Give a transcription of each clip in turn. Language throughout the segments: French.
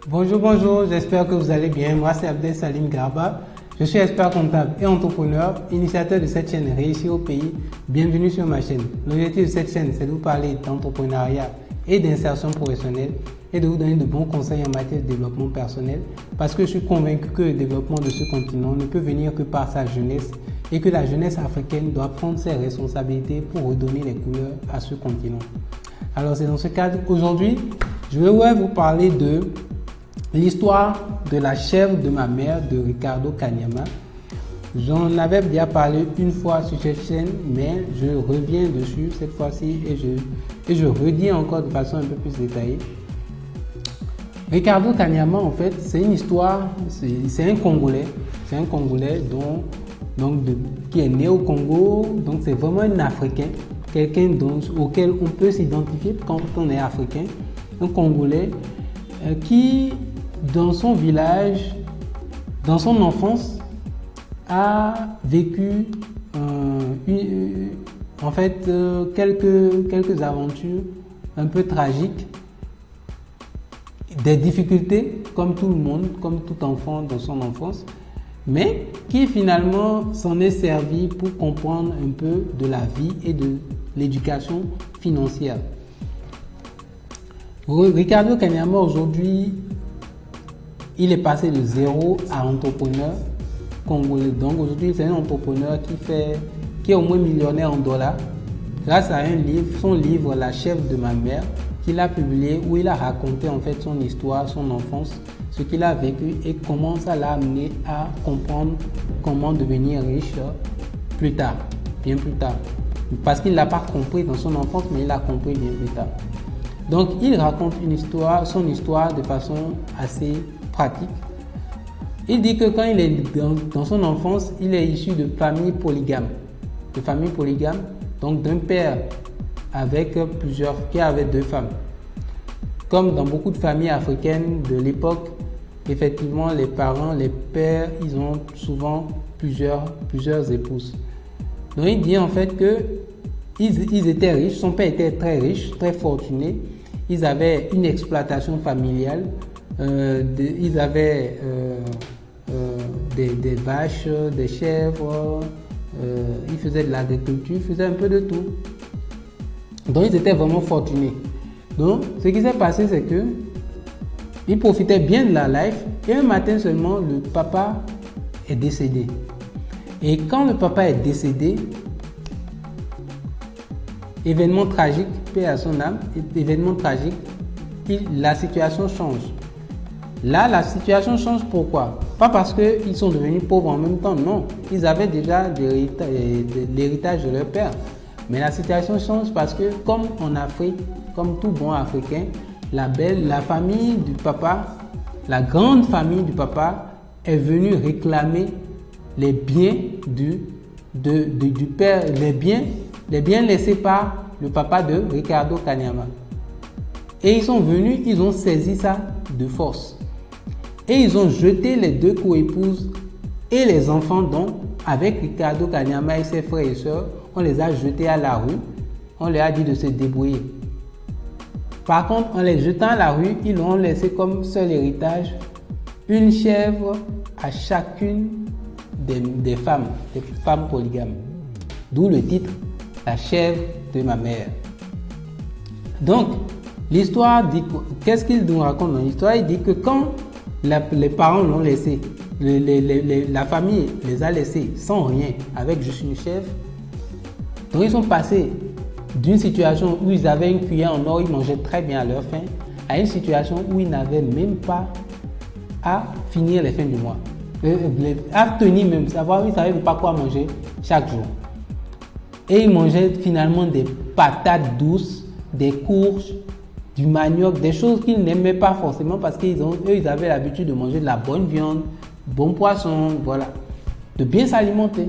Bonjour, j'espère que vous allez bien. Moi, c'est Abdel Salim Garba. Je suis expert comptable et entrepreneur, initiateur de cette chaîne Réussir au pays. Bienvenue sur ma chaîne. L'objectif de cette chaîne, c'est de vous parler d'entrepreneuriat et d'insertion professionnelle et de vous donner de bons conseils en matière de développement personnel parce que je suis convaincu que le développement de ce continent ne peut venir que par sa jeunesse et que la jeunesse africaine doit prendre ses responsabilités pour redonner les couleurs à ce continent. Alors, c'est dans ce cadre qu'aujourd'hui, je vais vous parler de l'histoire de la chèvre de ma mère de Ricardo Kanyama. J'en avais déjà parlé une fois sur cette chaîne, mais je reviens dessus cette fois-ci et je redis encore de façon un peu plus détaillée. Ricardo Kanyama, en fait, c'est une histoire, c'est un Congolais. C'est un Congolais qui est né au Congo, donc c'est vraiment un Africain, quelqu'un auquel on peut s'identifier quand on est Africain, un Congolais qui, dans son village, dans son enfance, a vécu quelques aventures un peu tragiques, des difficultés comme tout le monde, comme tout enfant dans son enfance, mais qui finalement s'en est servi pour comprendre un peu de la vie et de l'éducation financière. Ricardo Kanyama aujourd'hui, il est passé de zéro à entrepreneur congolais. Donc aujourd'hui, c'est un entrepreneur qui est au moins millionnaire en dollars grâce à son livre La chèvre de ma mère qu'il a publié où il a raconté en fait son histoire, son enfance, ce qu'il a vécu et comment ça l'a amené à comprendre comment devenir riche plus tard, bien plus tard. Parce qu'il ne l'a pas compris dans son enfance, mais il l'a compris bien plus tard. Donc il raconte son histoire de façon assez pratique. Il dit que quand il est dans son enfance, il est issu de famille polygame. Donc d'un père qui avait deux femmes. Comme dans beaucoup de familles africaines de l'époque, effectivement, les pères, ils ont souvent plusieurs épouses. Donc il dit en fait que ils étaient riches, son père était très riche, très fortuné. Ils avaient une exploitation familiale, ils avaient des vaches, des chèvres, ils faisaient de l'agriculture, ils faisaient un peu de tout. Donc ils étaient vraiment fortunés. Donc ce qui s'est passé, c'est que ils profitaient bien de la life et un matin seulement, le papa est décédé. Et quand le papa est décédé, événement tragique, paix à son âme, événement tragique, la situation change. Là, la situation change pourquoi? Pas parce qu'ils sont devenus pauvres en même temps, non. Ils avaient déjà l'héritage de leur père. Mais la situation change parce que, comme en Afrique, comme tout bon Africain, la famille du papa, la grande famille du papa est venue réclamer les biens du père, les biens laissés par le papa de Ricardo Kanyama. Et ils sont venus, ils ont saisi ça de force. Et ils ont jeté les deux coépouses et les enfants dont, avec Ricardo Kanyama et ses frères et sœurs, on les a jetés à la rue. On leur a dit de se débrouiller. Par contre, en les jetant à la rue, ils ont laissé comme seul héritage une chèvre à chacune des femmes polygames. D'où le titre, La chèvre de ma mère. Donc, l'histoire dit, qu'est-ce qu'il nous raconte dans l'histoire? Il dit que quand les parents l'ont laissé, la famille les a laissés sans rien, avec juste une chèvre. Donc ils sont passés d'une situation où ils avaient une cuillère en or, ils mangeaient très bien à leur faim, à une situation où ils n'avaient même pas à finir les fins du mois. À tenir même, savoir, ils ne savaient pas quoi manger chaque jour. Et ils mangeaient finalement des patates douces, des courges, du manioc, des choses qu'ils n'aimaient pas forcément parce qu'ils avaient l'habitude de manger de la bonne viande, bon poisson, voilà, de bien s'alimenter.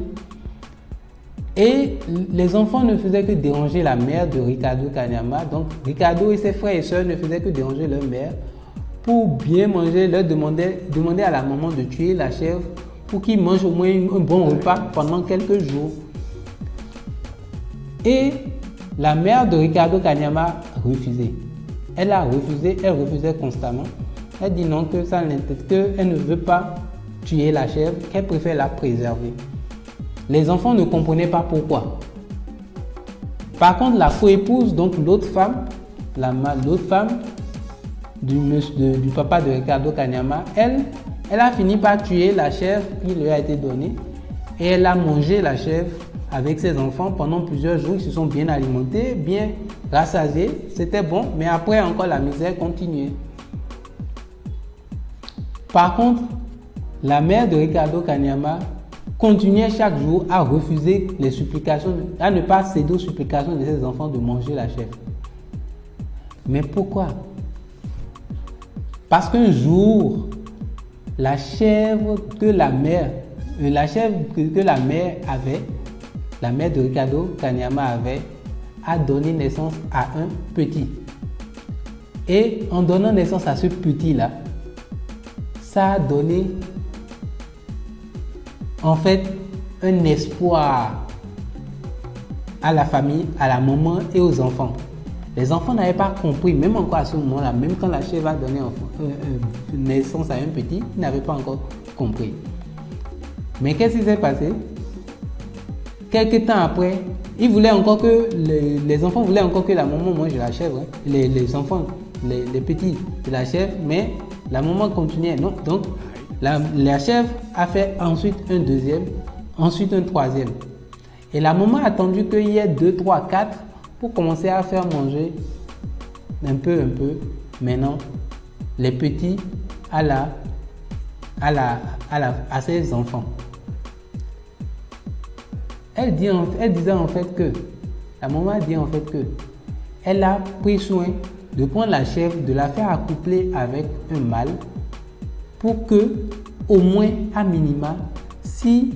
Et les enfants ne faisaient que déranger la mère de Ricardo Kanyama. Donc Ricardo et ses frères et sœurs ne faisaient que déranger leur mère pour bien manger, leur demander à la maman de tuer la chèvre pour qu'ils mangent au moins un bon repas pendant quelques jours. Et la mère de Ricardo Kanyama refusait. Elle refusait constamment. Elle dit non, que ça qu'elle ne veut pas tuer la chèvre, qu'elle préfère la préserver. Les enfants ne comprenaient pas pourquoi. Par contre, la coépouse, donc l'autre femme du papa de Ricardo Kanyama, elle a fini par tuer la chèvre qui lui a été donnée et elle a mangé la chèvre avec ses enfants pendant plusieurs jours. Ils se sont bien alimentés, bien rassasiés, c'était bon, mais après encore la misère continuait. Par contre, la mère de Ricardo Kanyama continuait chaque jour à refuser les supplications, à ne pas céder aux supplications de ses enfants de manger la chèvre. Mais pourquoi? Parce qu'un jour, la chèvre que la mère avait, la mère de Ricardo Kanyama avait, a donné naissance à un petit. Et en donnant naissance à ce petit-là, ça a donné en fait un espoir à la famille, à la maman et aux enfants. Les enfants n'avaient pas compris, même encore à ce moment-là, même quand la chèvre a donné naissance à un petit, ils n'avaient pas encore compris. Mais qu'est-ce qui s'est passé? Quelques temps après, ils voulaient encore que les enfants voulaient encore que la maman mange la chèvre, hein. Les enfants, les petits de la chèvre, mais la maman continuait. Non, donc la chèvre a fait ensuite un deuxième, ensuite un troisième. Et la maman a attendu qu'il y ait 2, 3, 4 pour commencer à faire manger un peu. Maintenant, les petits à ses enfants. Elle disait en fait que, la maman a dit en fait que, elle a pris soin de prendre la chèvre, de la faire accoupler avec un mâle pour que, au moins à minima, si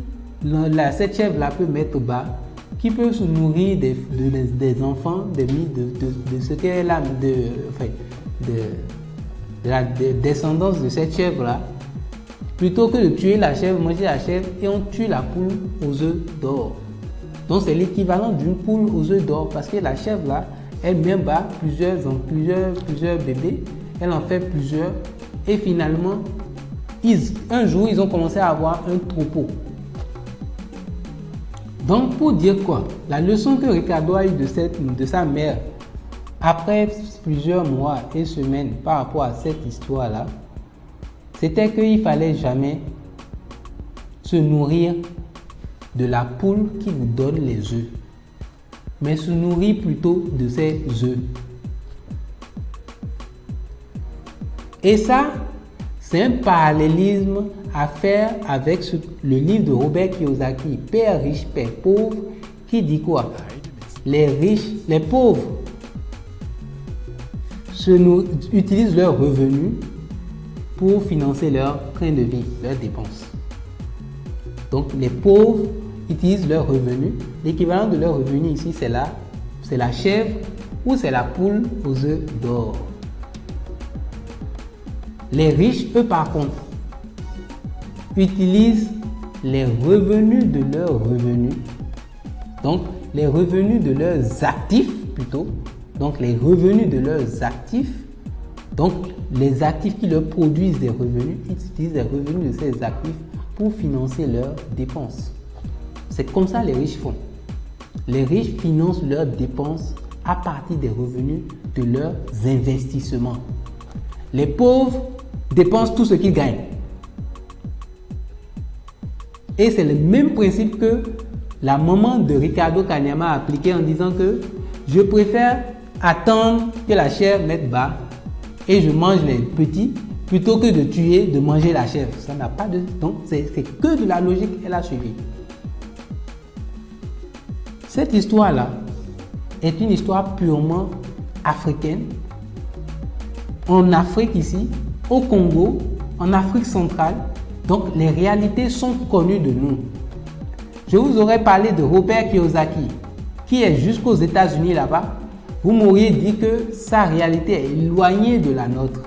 cette chèvre-là peut mettre bas, qui peut se nourrir des enfants, de ce qu'elle a, de la descendance de cette chèvre-là, plutôt que de tuer la chèvre, manger la chèvre, et on tue la poule aux œufs d'or. Donc c'est l'équivalent d'une poule aux œufs d'or, parce que la chèvre là, elle met bas plusieurs bébés, elle en fait plusieurs, et finalement, un jour, ils ont commencé à avoir un troupeau. Donc pour dire quoi, la leçon que Ricardo a eue de sa mère, après plusieurs mois et semaines par rapport à cette histoire-là, c'était qu'il fallait jamais se nourrir de la poule qui vous donne les œufs, mais se nourrir plutôt de ses œufs. Et ça, c'est un parallélisme à faire avec le livre de Robert Kiyosaki, Père riche, Père pauvre, qui dit quoi? Les pauvres utilisent leurs revenus pour financer leur train de vie, leurs dépenses. Donc les pauvres utilisent leurs revenus. L'équivalent de leurs revenus ici, c'est la chèvre ou c'est la poule aux œufs d'or. Les riches, eux par contre, utilisent les revenus de leurs revenus. Donc les revenus de leurs actifs plutôt. Donc les revenus de leurs actifs. Donc les actifs qui leur produisent des revenus, ils utilisent les revenus de ces actifs pour financer leurs dépenses. C'est comme ça les riches font. Les riches financent leurs dépenses à partir des revenus de leurs investissements. Les pauvres dépensent tout ce qu'ils gagnent. Et c'est le même principe que la maman de Ricardo Kanyama a appliqué en disant que je préfère attendre que la chèvre mette bas et je mange les petits plutôt que de tuer, de manger la chèvre. Ça n'a pas de... Donc c'est que de la logique qu'elle a suivi. Cette histoire-là est une histoire purement africaine. En Afrique ici, au Congo, en Afrique centrale. Donc les réalités sont connues de nous. Je vous aurais parlé de Robert Kiyosaki, qui est jusqu'aux États-Unis là-bas. Vous m'auriez dit que sa réalité est éloignée de la nôtre.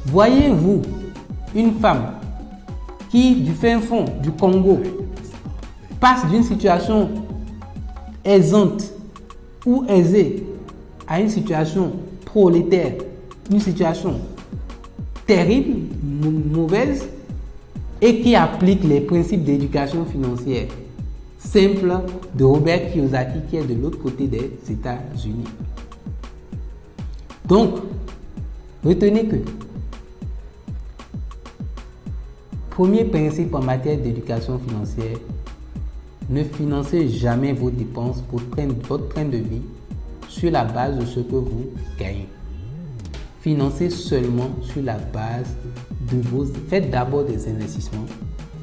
Voyez-vous une femme qui, du fin fond du Congo, passe d'une situation aisante ou aisée à une situation prolétaire, une situation terrible, mauvaise, et qui applique les principes d'éducation financière simple de Robert Kiyosaki, qui est de l'autre côté des États-Unis. Donc, retenez que premier principe en matière d'éducation financière, ne financez jamais vos dépenses, votre train de vie sur la base de ce que vous gagnez. Financez seulement sur la base de vos... Faites d'abord des investissements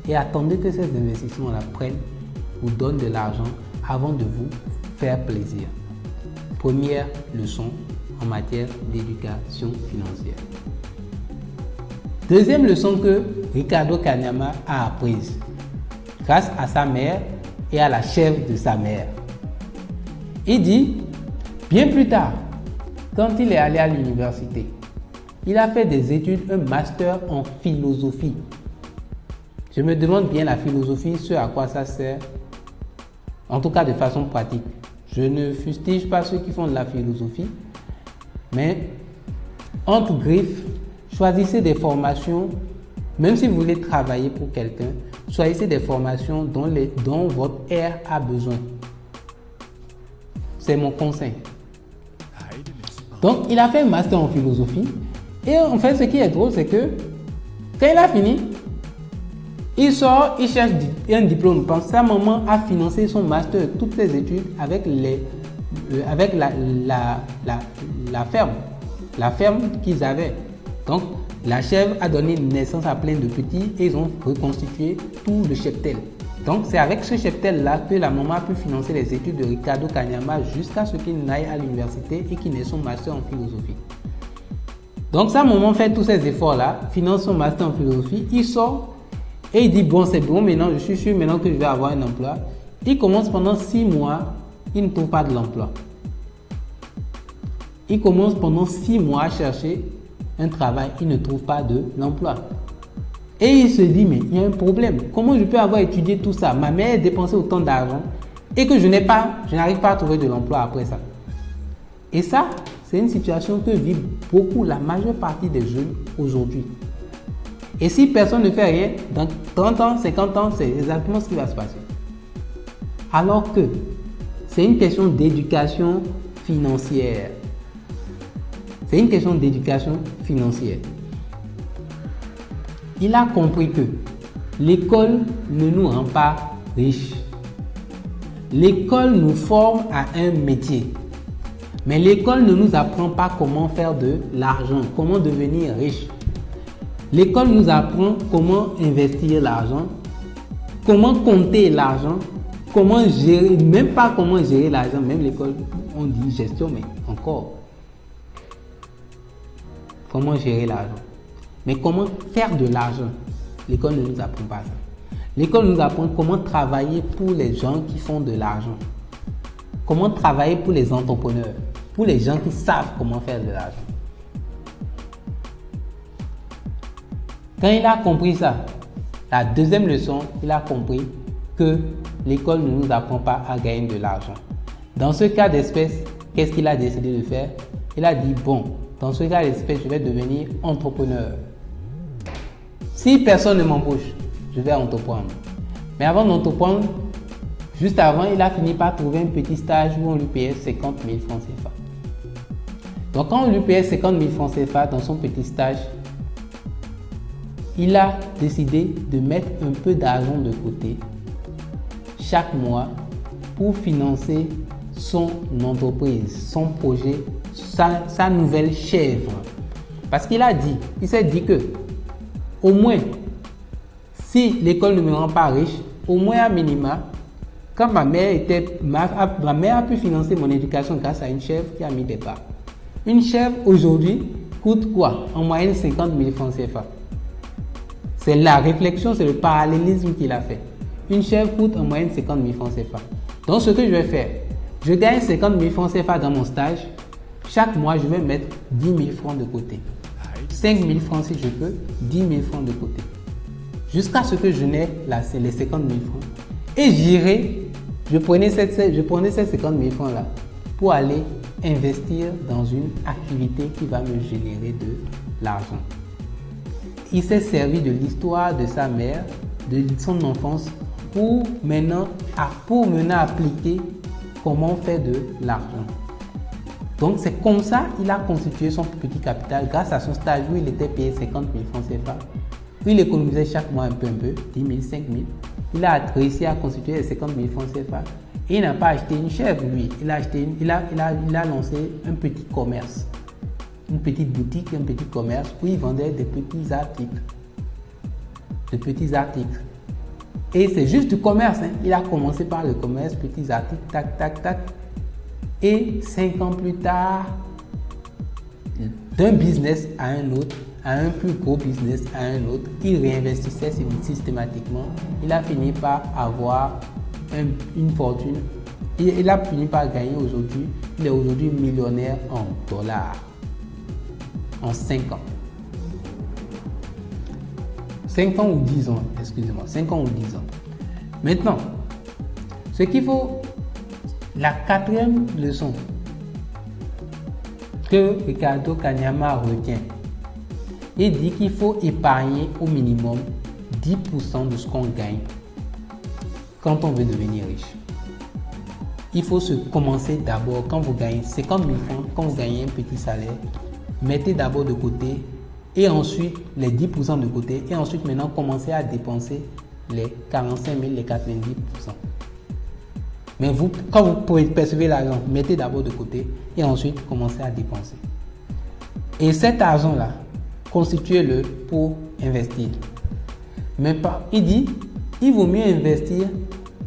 et attendez que ces investissements-là vous donnent de l'argent avant de vous faire plaisir. Première leçon en matière d'éducation financière. Deuxième leçon que Ricardo Kanyama a apprise grâce à sa mère et à la chèvre de sa mère. Il dit, bien plus tard, quand il est allé à l'université, il a fait des études, un master en philosophie. Je me demande bien la philosophie, ce à quoi ça sert, en tout cas de façon pratique. Je ne fustige pas ceux qui font de la philosophie, mais entre griffes, choisissez des formations, même si vous voulez travailler pour quelqu'un, choisissez des formations dont votre aire a besoin. C'est mon conseil. Donc, il a fait un master en philosophie. Et en fait, ce qui est drôle, c'est que quand il a fini, il sort, il cherche un diplôme. Parce que sa maman a financé son master, toutes ses études avec la ferme qu'ils avaient. Donc, la chèvre a donné naissance à plein de petits et ils ont reconstitué tout le cheptel. Donc, c'est avec ce cheptel-là que la maman a pu financer les études de Ricardo Kanyama jusqu'à ce qu'il n'aille à l'université et qu'il ait son master en philosophie. Donc, sa maman fait tous ces efforts-là, finance son master en philosophie, il sort et il dit, bon, c'est bon, maintenant, je suis sûr maintenant que je vais avoir un emploi. Il commence pendant 6 mois, il ne trouve pas de l'emploi. Il commence pendant 6 mois à chercher un travail, il ne trouve pas de l'emploi. Et il se dit, mais il y a un problème. Comment je peux avoir étudié tout ça? Ma mère a dépensé autant d'argent et que je n'arrive pas à trouver de l'emploi après ça. Et ça, c'est une situation que vivent beaucoup, la majeure partie des jeunes aujourd'hui. Et si personne ne fait rien, dans 30 ans, 50 ans, c'est exactement ce qui va se passer. Alors que c'est une question d'éducation financière. C'est une question d'éducation financière. Il a compris que l'école ne nous rend pas riches. L'école nous forme à un métier. Mais l'école ne nous apprend pas comment faire de l'argent, comment devenir riche. L'école nous apprend comment investir l'argent, comment compter l'argent, comment gérer, même pas comment gérer l'argent, même l'école, on dit gestion, mais encore. Comment gérer l'argent. Mais comment faire de l'argent, l'école ne nous apprend pas ça. L'école nous apprend comment travailler pour les gens qui font de l'argent. Comment travailler pour les entrepreneurs, pour les gens qui savent comment faire de l'argent. Quand il a compris ça, la deuxième leçon, il a compris que l'école ne nous apprend pas à gagner de l'argent. Dans ce cas d'espèce, qu'est-ce qu'il a décidé de faire? Il a dit, bon, dans ce cas d'espèce, je vais devenir entrepreneur. Si personne ne m'embauche, je vais entreprendre. Mais avant d'entreprendre, juste avant, il a fini par trouver un petit stage où on lui payait 50 000 francs CFA. Donc quand on lui payait 50 000 francs CFA dans son petit stage, il a décidé de mettre un peu d'argent de côté chaque mois pour financer son entreprise, son projet, sa nouvelle chèvre. Parce qu'il s'est dit que au moins, si l'école ne me rend pas riche, au moins à minima, quand ma mère a pu financer mon éducation grâce à une chèvre qui a mis des parts. Une chèvre aujourd'hui coûte quoi? En moyenne 50 000 francs CFA. C'est la réflexion, c'est le parallélisme qu'il a fait. Une chèvre coûte en moyenne 50 000 francs CFA. Donc ce que je vais faire, je gagne 50 000 francs CFA dans mon stage. Chaque mois, je vais mettre 10 000 francs de côté. 5 000 francs si je peux, 10 000 francs de côté. Jusqu'à ce que je n'ai les 50 000 francs. Et je prenais ces 50 000 francs là pour aller investir dans une activité qui va me générer de l'argent. il s'est servi de l'histoire de sa mère, de son enfance, pour maintenant appliquer comment faire de l'argent. Donc c'est comme ça qu'il a constitué son petit capital grâce à son stage où il était payé 50 000 francs CFA. Il économisait chaque mois un peu, 10 000, 5 000. Il a réussi à constituer les 50 000 francs CFA. Et il n'a pas acheté une chèvre, lui. Il a lancé un petit commerce. Une petite boutique, un petit commerce où il vendait des petits articles. Et c'est juste du commerce. Hein. Il a commencé par le commerce, petits articles, tac, tac, tac. Et 5 ans plus tard, d'un business à un autre, à un plus gros business à un autre, il réinvestissait systématiquement. Il a fini par avoir une fortune. Il a fini par gagner aujourd'hui. Il est aujourd'hui millionnaire en dollars. En 5 ans. 5 ans ou 10 ans, excusez-moi. 5 ans ou 10 ans. Maintenant, ce qu'il faut, la 4e leçon que Ricardo Kanyama retient, il dit qu'il faut épargner au minimum 10% de ce qu'on gagne quand on veut devenir riche. Il faut commencer d'abord quand vous gagnez 50 000 francs, quand vous gagnez un petit salaire, mettez d'abord de côté et ensuite les 10% de côté et ensuite maintenant commencez à dépenser les 45 000, les 90%. Mais vous, quand vous percevez l'argent, mettez d'abord de côté et ensuite commencez à dépenser. Et cet argent-là, constituez-le pour investir. Mais il dit, il vaut mieux investir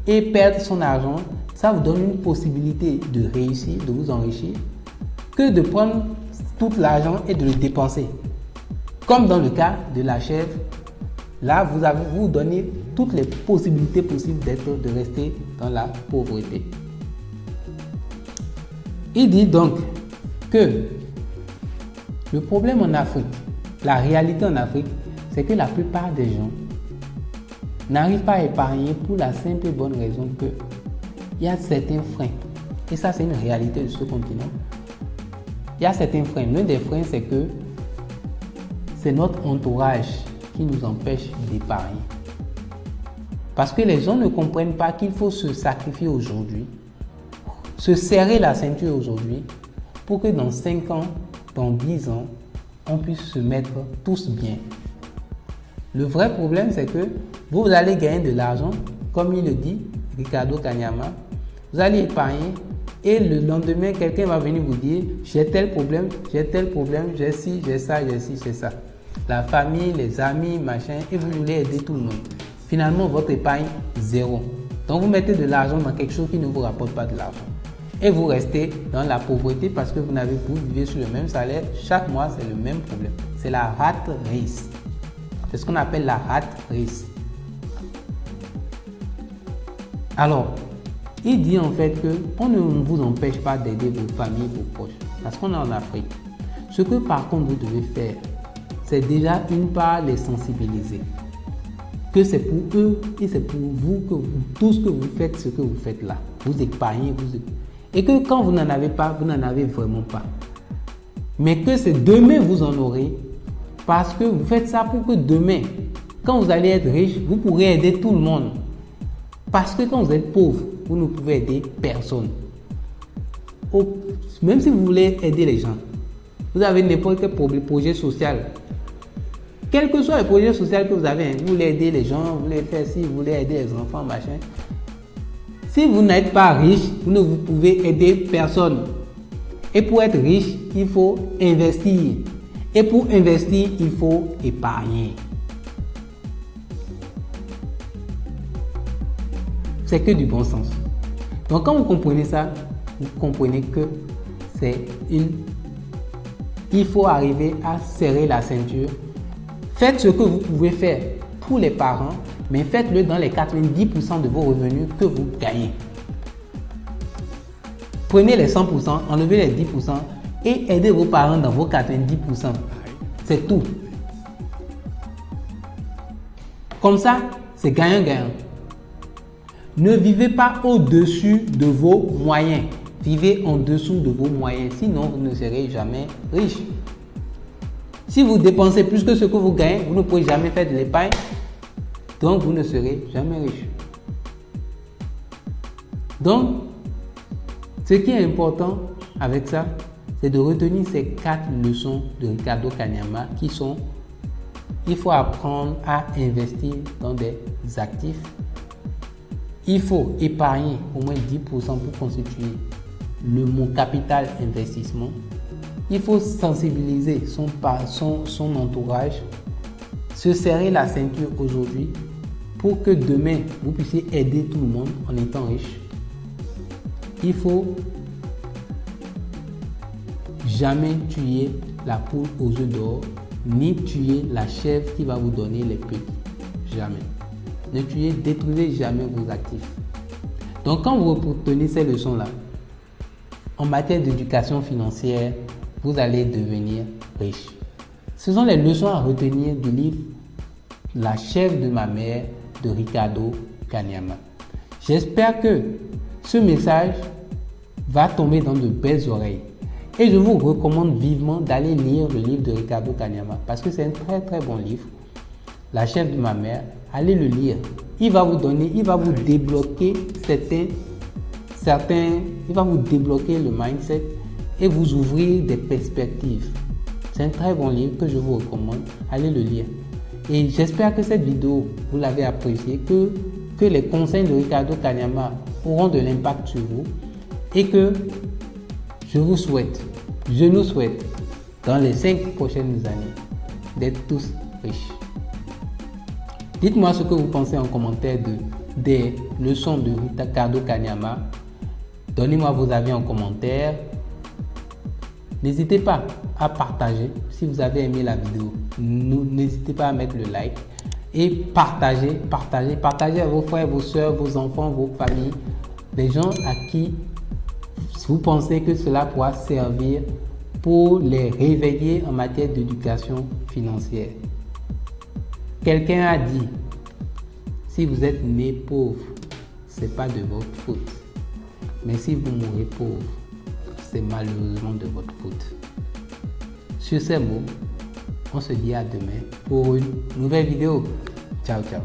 et perdre son argent. Ça vous donne une possibilité de réussir, de vous enrichir, que de prendre tout l'argent et de le dépenser. Comme dans le cas de la chèvre, là vous donnez toutes les possibilités possibles de rester dans la pauvreté. Il dit donc que le problème en Afrique, la réalité en Afrique, c'est que la plupart des gens n'arrivent pas à épargner pour la simple et bonne raison que il y a certains freins. Et ça, c'est une réalité de ce continent. Il y a certains freins. L'un des freins, c'est que c'est notre entourage qui nous empêche d'épargner. Parce que les gens ne comprennent pas qu'il faut se sacrifier aujourd'hui, se serrer la ceinture aujourd'hui, pour que dans 5 ans, dans 10 ans, on puisse se mettre tous bien. Le vrai problème, c'est que vous allez gagner de l'argent, comme il le dit, Ricardo Kanyama, vous allez épargner et le lendemain, quelqu'un va venir vous dire j'ai tel problème, j'ai ci, j'ai ça, j'ai ci, j'ai ça. La famille, les amis, machin, et vous voulez aider tout le monde. Finalement, votre épargne, zéro. Donc, vous mettez de l'argent dans quelque chose qui ne vous rapporte pas de l'argent. Et vous restez dans la pauvreté parce que vous vivez sur le même salaire. Chaque mois, c'est le même problème. C'est la rat race. C'est ce qu'on appelle la rat race. Alors, il dit en fait qu'on ne vous empêche pas d'aider vos familles, vos proches, parce qu'on est en Afrique. Ce que par contre vous devez faire, c'est déjà une part les sensibiliser. Que c'est pour eux et c'est pour vous que tout ce que vous faites, ce que vous faites là. Vous épargnez, et que quand vous n'en avez pas, vous n'en avez vraiment pas. Mais que c'est demain vous en aurez, parce que vous faites ça pour que demain, quand vous allez être riche, vous pourrez aider tout le monde. Parce que quand vous êtes pauvre, vous ne pouvez aider personne. Même si vous voulez aider les gens, vous avez n'importe quel projet social. Quel que soit le projet social que vous avez, vous voulez aider les gens, vous voulez faire ci, vous voulez aider les enfants, machin. Si vous n'êtes pas riche, vous ne pouvez aider personne. Et pour être riche, il faut investir. Et pour investir, il faut épargner. C'est que du bon sens. Donc quand vous comprenez ça, vous comprenez que il faut arriver à serrer la ceinture. Faites ce que vous pouvez faire pour les parents, mais faites-le dans les 90% de vos revenus que vous gagnez. Prenez les 100%, enlevez les 10% et aidez vos parents dans vos 90%. C'est tout. Comme ça, c'est gagnant-gagnant. Ne vivez pas au-dessus de vos moyens. Vivez en dessous de vos moyens. Sinon, vous ne serez jamais riche. Si vous dépensez plus que ce que vous gagnez, vous ne pouvez jamais faire de l'épargne. Donc, vous ne serez jamais riche. Donc, ce qui est important avec ça, c'est de retenir ces 4 leçons de Ricardo Kanyama qui sont: il faut apprendre à investir dans des actifs. Il faut épargner au moins 10% pour constituer mon capital investissement. Il faut sensibiliser son entourage, se serrer la ceinture aujourd'hui pour que demain, vous puissiez aider tout le monde en étant riche. Il faut jamais tuer la poule aux œufs d'or, ni tuer la chèvre qui va vous donner les petits. Jamais. Ne tuez, détruisez jamais vos actifs. Donc, quand vous retenez ces leçons-là, en matière d'éducation financière, vous allez devenir riche. Ce sont les leçons à retenir du livre La chèvre de ma mère de Ricardo Kanyama. J'espère que ce message va tomber dans de belles oreilles. Et je vous recommande vivement d'aller lire le livre de Ricardo Kanyama parce que c'est un très très bon livre. La chèvre de ma mère, allez le lire. Il va vous débloquer il va vous débloquer le mindset et vous ouvrir des perspectives. C'est un très bon livre que je vous recommande. Allez le lire. Et j'espère que cette vidéo, vous l'avez appréciée, que les conseils de Ricardo Kanyama auront de l'impact sur vous et que je nous souhaite, dans les 5 prochaines années, d'être tous riches. Dites-moi ce que vous pensez en commentaire des leçons de Ricardo Kanyama. Donnez-moi vos avis en commentaire. N'hésitez pas à partager si vous avez aimé la vidéo. N'hésitez pas à mettre le like et partagez à vos frères, vos soeurs, vos enfants, vos familles, les gens à qui vous pensez que cela pourra servir pour les réveiller en matière d'éducation financière. Quelqu'un a dit, si vous êtes né pauvre, ce n'est pas de votre faute. Mais si vous mourrez pauvre, c'est malheureusement de votre faute. Sur ces mots, on se dit à demain pour une nouvelle vidéo. Ciao, ciao.